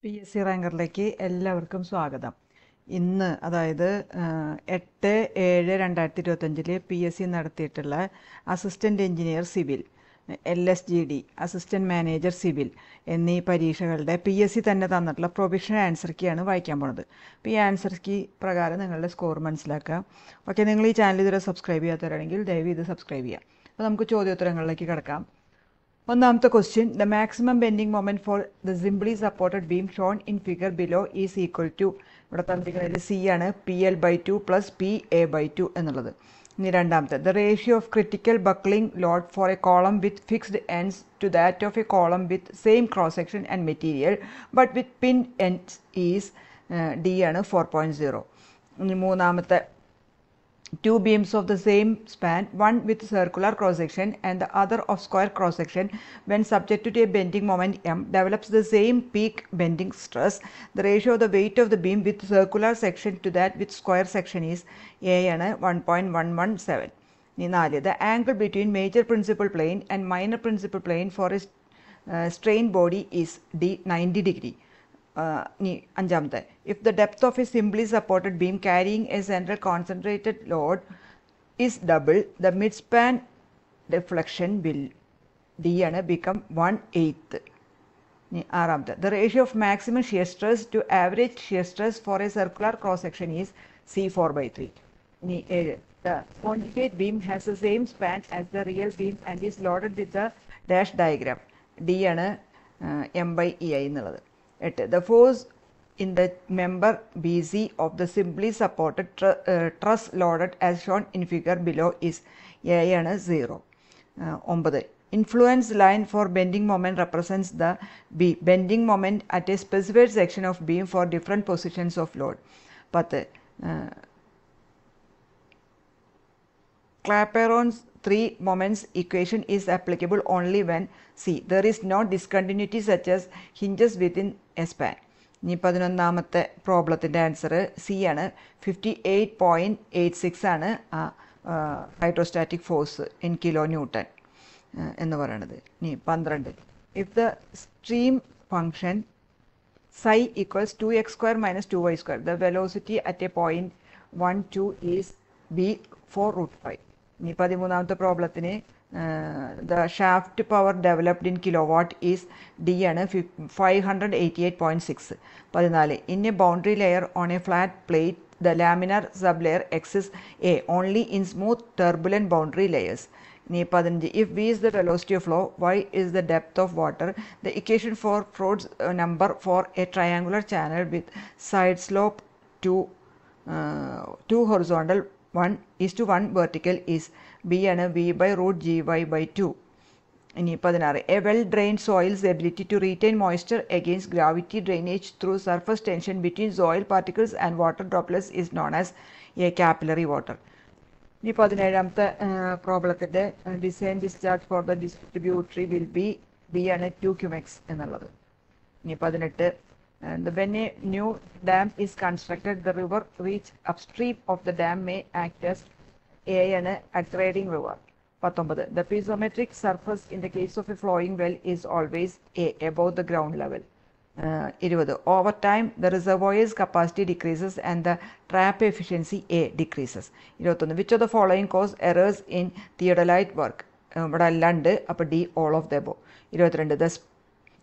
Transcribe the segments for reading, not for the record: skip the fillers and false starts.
PSC റാങ്കറിലേക്ക് എല്ലാവർക്കും സ്വാഗതം. ഇന്ന് അതായത് 8/7/2025 PSC നടത്തിയിട്ടുള്ള assistant engineer civil, LSGD, assistant manager civil എന്നീ പരീക്ഷകളുടെ PSC തന്നെ തന്നിട്ടുള്ള പ്രൊവിഷണൽ ആൻസർ കീയാണ് വായിക്കാൻ പോകുന്നത്. അപ്പോൾ ഈ ആൻസർ കീ പ്രകാരം നിങ്ങളുടെ സ്കോർ മനസ്സിലാക്കുക. ഓക്കെ, നിങ്ങൾ ഈ ചാനൽ ഇതുവരെ സബ്സ്ക്രൈബ് ചെയ്യാത്തവരാണെങ്കിൽ ദയവ് ഇത് സബ്സ്ക്രൈബ് ചെയ്യുക. അപ്പോൾ നമുക്ക് ചോദ്യോത്തരങ്ങളിലേക്ക് കിടക്കാം. ഒന്നാമത്തെ question, the maximum bending moment for the simply supported beam shown in figure below is equal to, ഇവിടെ തന്നിരിക്കുന്നത് സി ആണ്, PL/2 + PA/2 എന്നുള്ളത്. ഇനി രണ്ടാമത്തെ, the ratio of critical buckling load for a column with fixed ends to that of a column with same cross section and material but with pin ends is D ആണ് 4.0. ഇനി മൂന്നാമത്തെ, two beams of the same span, one with circular cross section and the other of square cross section, when subjected to a bending moment M, develops the same peak bending stress. The ratio of the weight of the beam with circular section to that with square section is A ആണ് 1.117. ഇനി നാല്, the angle between major principal plane and minor principal plane for a strain body is D 90 degree. അഞ്ചാമത്തെ, if the depth of a simply supported beam carrying a central concentrated load is double, the midspan deflection will D ആണ് become 1/8. ആറാമത്തെ, the ratio of maximum shear stress to average shear stress for a circular cross section is C4/3. ഇനി ഏഴ്, the conjugate beam has the same span as the real beam and is loaded with the dash diagram. D ആണ് M/EI എന്നുള്ളത്. 8, the force in the member BC of the simply supported truss loaded as shown in figure below is A ആണ് 0. 9, influence line for bending moment represents the B bending moment at a specified section of beam for different positions of load. 10, Clapeyron's three moments equation is applicable only when C, there is no discontinuity such as hinges within a span. ഇനി 11ാമത്തെ പ്രോബ്ലത്തിൻ്റെ answer C ആണ്, 58.86 ആണ് hydrostatic force in kilo newton എന്ന് പറയുന്നത്. ഇനി 12, if the stream function psi equals 2x² - 2y², the velocity at a point 1, 2 is B 4√5. ഇനി 13ാമത്തെ പ്രോബ്ലത്തിന് the shaft power developed in kilowatt is D ആണ് 588.6. 14, in a boundary layer on a flat plate the laminar sublayer exists A only in smooth turbulent boundary layers. ഇനി 15, if V is the velocity of flow, Y is the depth of water, the equation for Froude's number for a triangular channel with side slope 2 horizontal 1:1 vertical is B ആണ് V/√GY/2. ഇനി 16, a well drained soil's ability to retain moisture against gravity drainage through surface tension between soil particles and water droplets is known as a capillary water. ഇനി 17ാമത്തെ പ്രോബ്ലത്തിൻ്റെ design discharge for the distributary will be B ആണ് 2 cumex എന്നുള്ളത്. ഇനി 18, when a new dam is constructed, the river reach upstream of the dam may act as A ആണ് accreting river. 19, the piezometric surface in the case of a flowing well is always A above the ground level. 20, over time the reservoir's capacity decreases and the trap efficiency A decreases. 21, which of the following cause errors in theodolite work? ഇവിടെ എല്ലാം ഉണ്ട്, അപ്പോൾ D all of the above. 22,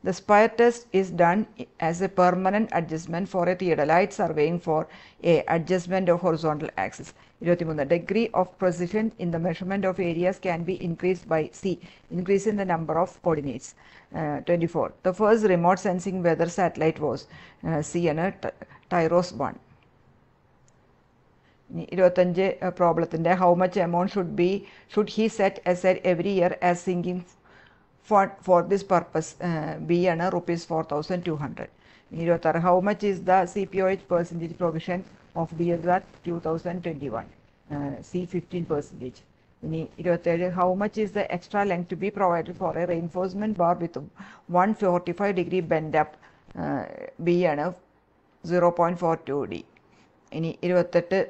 the spire test is done as a permanent adjustment for a theodolite surveying for A adjustment of horizontal axis. 23, degree of precision in the measurement of areas can be increased by C increase in the number of coordinates. 24, the first remote sensing weather satellite was C ആണ് TIROS 1. 25 പ്രോബ്ലത്തിൻ്റെ how much amount should he set aside every year as sinking for this purpose? B ആണ് ₹4,200. 26, how much is the CPOH percentage provision of DSR 2021? C 15%. ഇനി 27, how much is the extra length to be provided for a reinforcement bar with 145 degree bend up? B ആണ് 0.42D. ഇനി 28,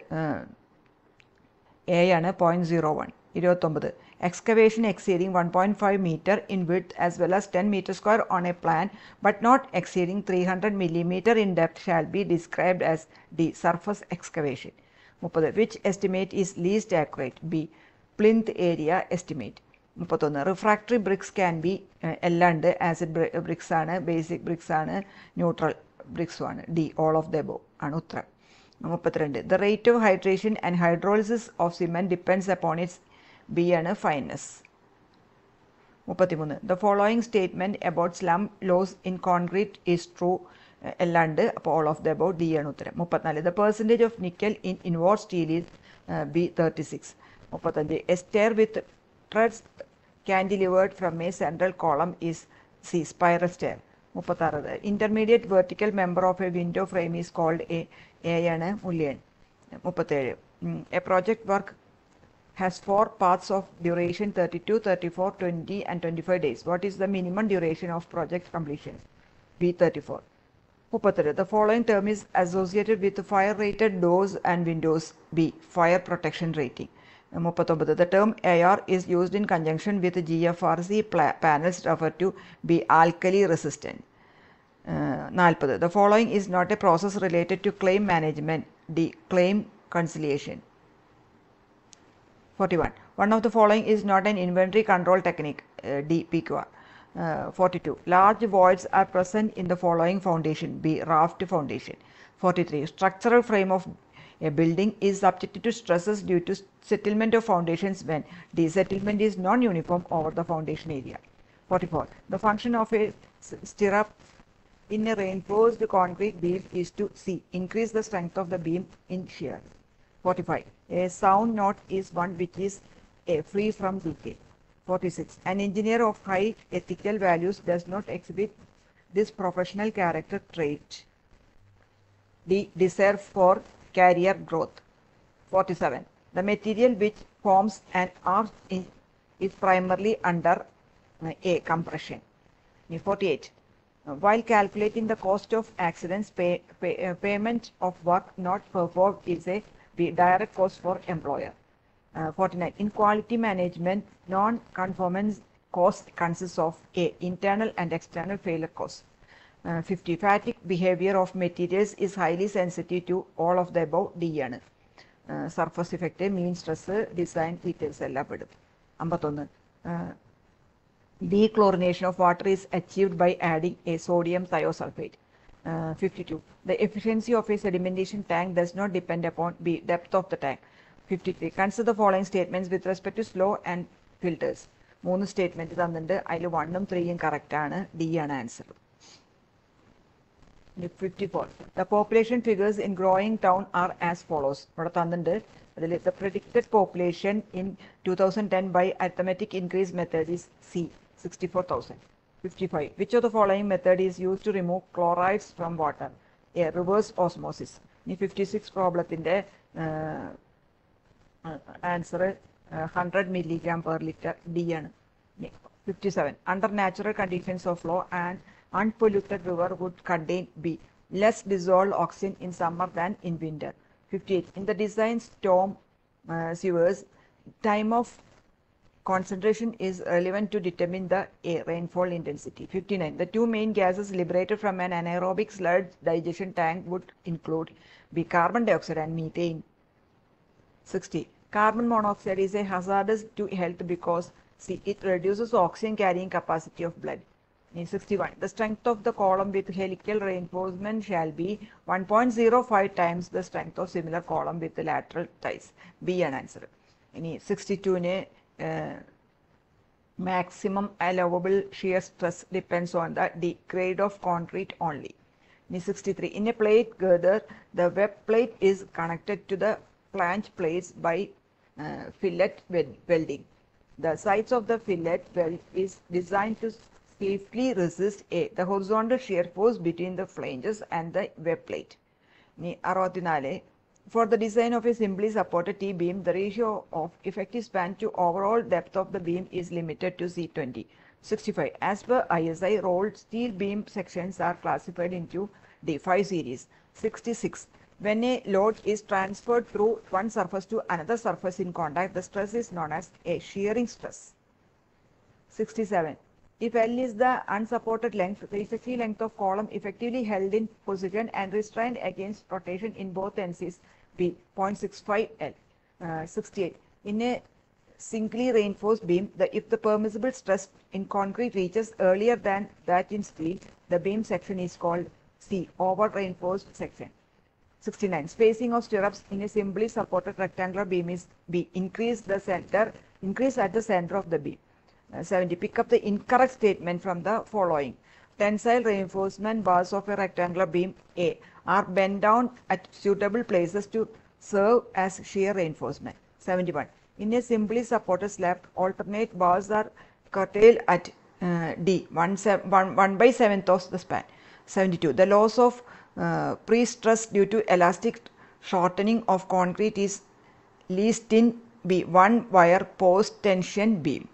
A ആണ് 0.01. 29. Excavation exceeding 1.5 meter in width as well as 10 meter square on a plan but not exceeding 300 millimeter in depth shall be described as D. Surface excavation. 30. Which estimate is least accurate? B. Plinth area estimate. 31. Refractory bricks can be എല്ലാം acid bricks ആണ്, basic bricks ആണ്, neutral bricks ആണ്. D. All of the above ആണ് ഉത്തരം. 32. The rate of hydration and hydrolysis of cement depends upon its B ആണ് fineness. 33. The following statement about slump loss in concrete is true. എല്ലാം ഉണ്ട്, അപ്പോൾ all of the above D ആണ് ഉത്തരം. 34. The percentage of nickel in inward steel is B. 36. 35. A stair with treads cantilevered from a central column is C. Spiral stair. 36. The intermediate vertical member of a window frame is called A. ആണ് മുല്യൻ. 37. A project work has 4 paths of duration 32, 34, 20 and 25 days. What is the minimum duration of project completion? B. 34. 33. The following term is associated with fire rated doors and windows. B. Fire protection rating. 39. The term AR is used in conjunction with GFRC panels referred to B. Alkali resistant. 40. The following is not a process related to claim management. D. Claim conciliation. 41. One of the following is not an inventory control technique. D. PQR. 42. Large voids are present in the following foundation. B. Raft foundation. 43. Structural frame of a building is subjected to stresses due to settlement of foundations when D. Settlement is non-uniform over the foundation area. 44. The function of a stirrup in a reinforced concrete beam is to C. Increase the strength of the beam in shear. 45. A sound note is one which is free from decay. 46. An engineer of high ethical values does not exhibit this professional character trait. D. Desire for career growth. 47. The material which forms an arch is primarily under A. Compression. 48. While calculating the cost of accidents, payment of work not performed is a B. Direct cost for employer. 49. In quality management, non-conformance cost consists of A. Internal and external failure costs. 50. Fatigue behavior of materials is highly sensitive to all of the above. D ആണ്. Surface effect, mean stress, design details എല്ലാം പെടും. 51. Dechlorination of water is achieved by adding a sodium thiosulfate. 52. The efficiency of a sedimentation tank does not depend upon B. Depth of the tank. 53. Consider the following statements with respect to slow and filters. 3 statement തന്നിട്ടുണ്ട്, അതിൽ 1ഉം 3ഉം correct ആണ്. D ആണ് answer. 54. The population figures in growing town are as follows. ഇവിടെ തന്നിട്ടുണ്ട്, അതിൽ the predicted population in 2010 by arithmetic increase method is C. 64,000. 55. Which of the following method is used to remove chlorides from water? A. Reverse osmosis. 56 പ്രോബ്ലത്തിന്റെ answer 100 milligram per liter. D ആണ്. 57. Under natural conditions of flow, an unpolluted river would contain B. Less dissolved oxygen in summer than in winter. 58. In the design storm sewers, time of concentration is relevant to determine the rainfall intensity. 59. The 2 main gases liberated from an anaerobic sludge digestion tank would include B. Carbon dioxide and methane. 60. Carbon monoxide is a hazardous to health because C. It reduces oxygen carrying capacity of blood. 61. The strength of the column with helical reinforcement shall be 1.05 times the strength of similar column with the lateral ties. B ആണ് answer. ഇനി 62ന് maximum allowable shear stress depends on the grade of concrete only. 63. In a plate girder, the web plate is connected to the flange plates by fillet welding. The sides of the fillet weld is designed to safely resist A. the horizontal shear force between the flanges and the web plate. 64. For the design of a simply supported T-beam, the ratio of effective span to overall depth of the beam is limited to C20. 65. As per ISI, rolled steel beam sections are classified into D5 series. 66. When a load is transferred through one surface to another surface in contact, the stress is known as a shearing stress. 67. If L is the unsupported length, the effective length of column effectively held in position and restrained against rotation in both ends is B, 0.65 L. 68. In a singly reinforced beam, if the permissible stress in concrete reaches earlier than that in steel, the beam section is called C, over reinforced section. 69. Spacing of stirrups in a simply supported rectangular beam is B. Increase at the center of the beam. 70. Pick up the incorrect statement from the following. Tensile reinforcement bars of a rectangular beam A are bent down at suitable places to serve as shear reinforcement. 71. In a simply supported slab, alternate bars are curtailed at D, 1/7 of the span. 72. The loss of pre-stress due to elastic shortening of concrete is least in B, one-wire post-tension beam.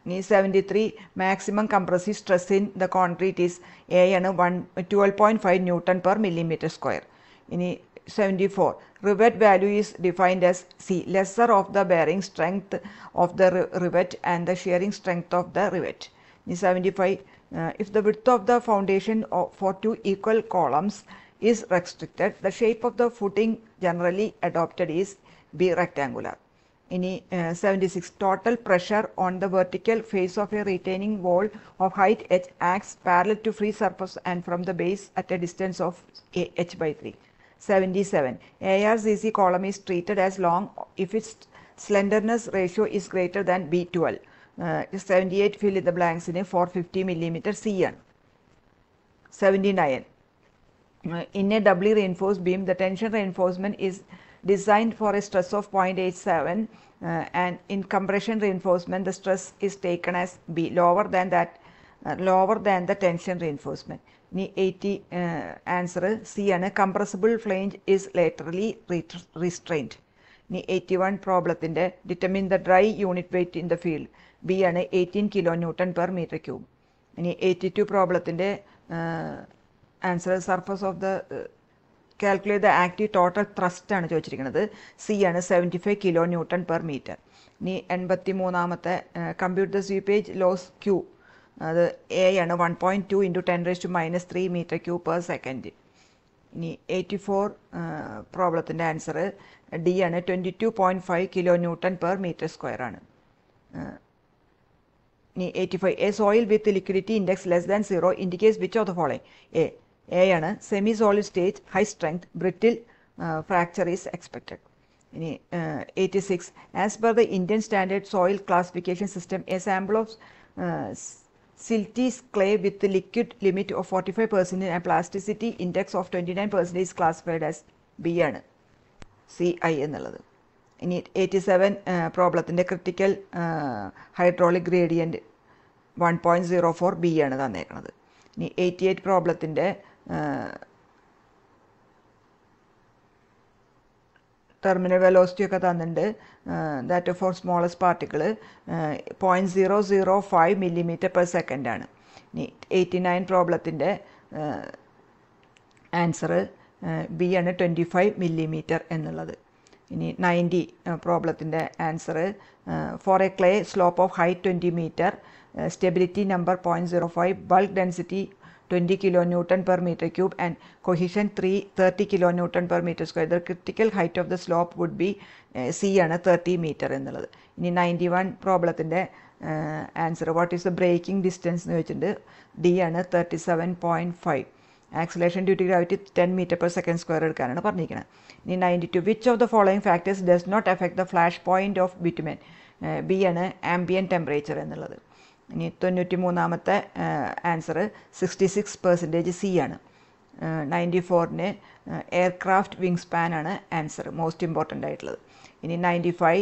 73. Maximum compressive stress in the concrete is A ആണ് 12.5 Newton per millimeter square. 74. Rivet value is defined as C, lesser of the bearing strength of the rivet and the shearing strength of the rivet. 75. If the width of the foundation for two equal columns is restricted, the shape of the footing generally adopted is B, rectangular. 76. Total pressure on the vertical face of a retaining wall of height h acts parallel to free surface and from the base at a distance of h/3. 77. ARCC column is treated as long if its slenderness ratio is greater than B12. 78. Fill in the blanks in 450 mm C ആണ്. 79. In a doubly reinforced beam, the tension reinforcement is designed for a stress of 0.87 and in compression reinforcement the stress is taken as B, lower than the tension reinforcement. 80. Answer C ആണ്. Compressible flange is laterally restrained. 81. പ്രോബ്ലത്തിൻ്റെ determine the dry unit weight in the field. B ആണ് 18 kN per meter cube. 82. പ്രോബ്ലത്തിൻ്റെ answer surface of the calculate the active total thrust ആണ് ചോദിച്ചിരിക്കുന്നത്. C ആണ് 75 kN per meter. 83. Compute the seepage loss Q, അത് A ആണ് 1.2 × 10⁻³ meter cube per second. 84. പ്രോബ്ലത്തിൻ്റെ ആൻസർ D ആണ് 22.5 kN per meter square ആണ്. 85. A soil with liquidity index less than 0 indicates which of the following? A ആണ് semi solid state, high strength, brittle, fracture is expected. 86. As per the Indian standard soil classification system, A sample of silty clay with the liquid limit of 45% and plasticity index of 29% is classified as B ആണ്, CI എന്നുള്ളത്. 87. പ്രോബ്ലത്തിൻ്റെ critical hydraulic gradient 1.04 B ആണ് തന്നേക്കുന്നത്. 88. പ്രോബ്ലത്തിൻ്റെ terminal velocity ഒക്കെ തന്നിട്ടുണ്ട്. That four smallest particle 0.005 mm/s ആണ്. 89. പ്രോബ്ലത്തിൻ്റെ answer B ആണ് 25 mm എന്നുള്ളത്. 90. പ്രോബ്ലത്തിൻ്റെ answer for a clay slope of height 20 meter, stability number 0.05, bulk density 20 kN per meter cube and cohesion 30 kN per meter square. The critical height of the slope would be C ആണ് 30 meter എന്നുള്ളത്. 91. പ്രോബ്ലത്തിൻ്റെ answer what is the braking distance എന്ന് വെച്ചിട്ടുണ്ട്. D ആണ് 37.5. Acceleration due to gravity 10 m/s² എടുക്കാനാണ് പറഞ്ഞിരിക്കുന്നത്. 92. Which of the following factors does not affect the flash point of bitumen? B ആണ് ambient temperature എന്നുള്ളത്. 93. ആൻസർ 66% സി ആണ്. 94. എയർക്രാഫ്റ്റ് വിങ് സ്പാൻ ആണ് answer, most important ആയിട്ടുള്ളത്. 95.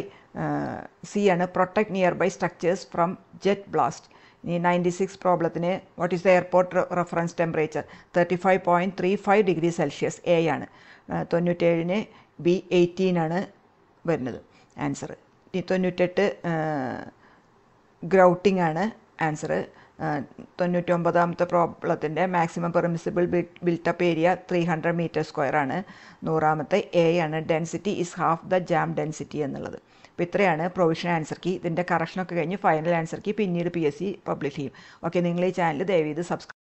സി ആണ് protect nearby structures from jet blast. 96. പ്രോബ്ലത്തിന് what is the airport reference temperature? 35.35 degree Celsius, A ആണ്. 97. B 18 ആണ് വരുന്നത് ആൻസർ. 98. ഗ്രൗട്ടിംഗ് ആണ് answer. 99ാമത്തെ പ്രോബ്ലത്തിൻ്റെ maximum permissible built up area 300 m² ആണ്. 100ാമത്തെ എ ആണ്, density is half the jam density എന്നുള്ളത്. അപ്പോൾ ഇത്രയാണ് പ്രൊവിഷണൽ ആൻസർ കീ. ഇതിൻ്റെ കറക്ഷനൊക്കെ കഴിഞ്ഞ് ഫൈനൽ ആൻസർ കീ പിന്നീട് PSC പബ്ലിഷ് ചെയ്യും. ഓക്കെ, നിങ്ങൾ ഈ ചാനൽ ദയവ് ചെയ്ത് സബ്സ്ക്രൈബ്